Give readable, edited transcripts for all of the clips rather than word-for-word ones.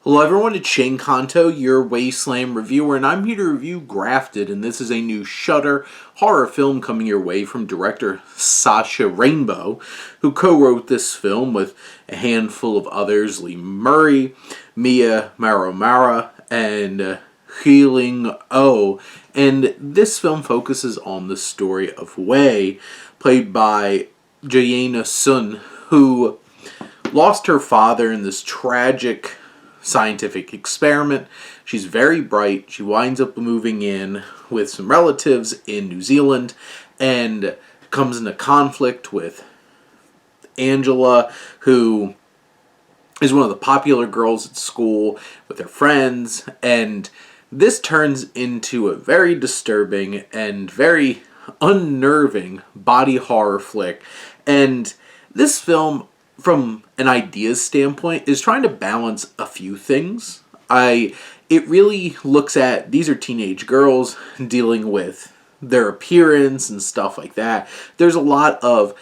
Hello everyone, it's Shane Kanto, your Wasteland reviewer, and I'm here to review Grafted, and this is a new Shudder horror film coming your way from director Sacha Rainbow, who co-wrote this film with a handful of others, Lee Murray, Mia Maromara, and Healing O. And this film focuses on the story of Wei, played by Jaena Sun, who lost her father in this tragic scientific experiment. She's very bright. She winds up moving in with some relatives in New Zealand and comes into conflict with Angela, who is one of the popular girls at school with her friends, and this turns into a very disturbing and very unnerving body horror flick. And this film, from an ideas standpoint, is trying to balance a few things. It really looks at, these are teenage girls dealing with their appearance and stuff like that. There's a lot of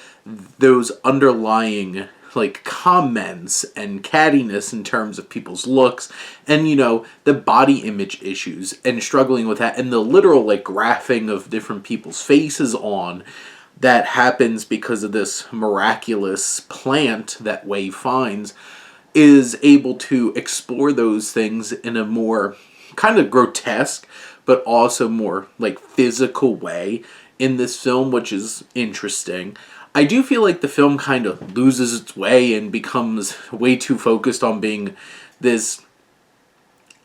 those underlying comments and cattiness in terms of people's looks, and the body image issues and struggling with that, and the literal graphing of different people's faces on that happens because of this miraculous plant that Wei finds, is able to explore those things in a more kind of grotesque but also more physical way in this film, which is interesting. I do feel like the film kind of loses its way and becomes way too focused on being this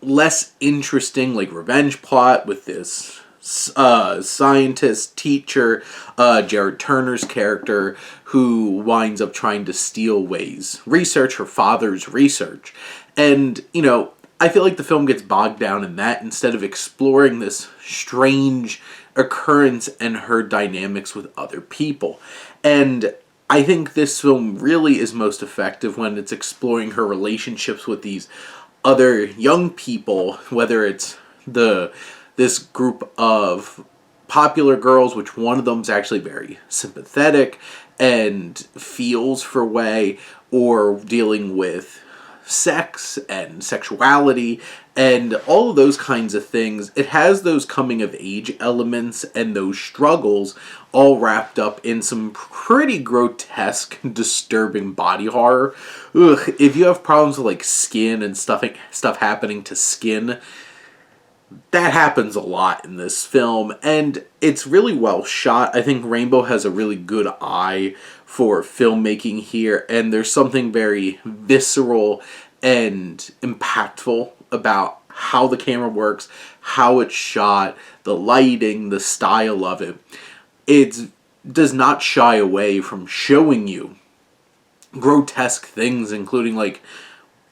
less interesting revenge plot with this scientist teacher, Jared Turner's character, who winds up trying to steal Wei's research, her father's research. And, I feel like the film gets bogged down in that instead of exploring this strange occurrence and her dynamics with other people. And I think this film really is most effective when it's exploring her relationships with these other young people, whether it's this group of popular girls, which one of them's actually very sympathetic and feels for Wei, or dealing with sex and sexuality and all of those kinds of things. It has those coming of age elements and those struggles all wrapped up in some pretty grotesque, disturbing body horror. Ugh, if you have problems with skin and stuff happening to skin, that happens a lot in this film, and it's really well shot. I think Rainbow has a really good eye for filmmaking here, and there's something very visceral and impactful about how the camera works, how it's shot, the lighting, the style of it. It does not shy away from showing you grotesque things, including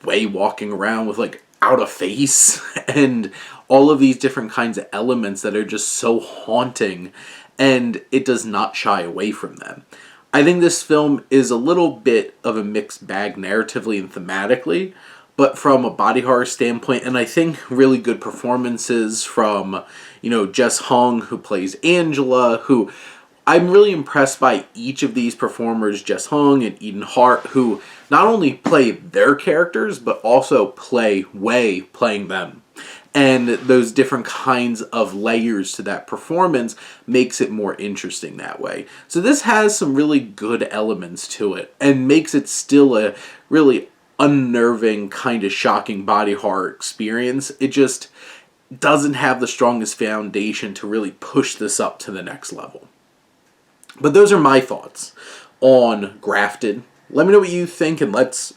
Wei walking around with out of face and all of these different kinds of elements that are just so haunting, and it does not shy away from them. I think this film is a little bit of a mixed bag narratively and thematically, but from a body horror standpoint, and I think really good performances from, Jess Hong, who plays Angela, who I'm really impressed by each of these performers, Jess Hong and Eden Hart, who not only play their characters, but also play Wei playing them. And those different kinds of layers to that performance makes it more interesting that way. So this has some really good elements to it and makes it still a really unnerving, kind of shocking body horror experience. It just doesn't have the strongest foundation to really push this up to the next level. But those are my thoughts on Grafted. Let me know what you think, and let's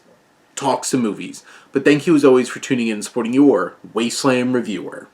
talk some movies. But thank you as always for tuning in and supporting your Wasteland reviewer.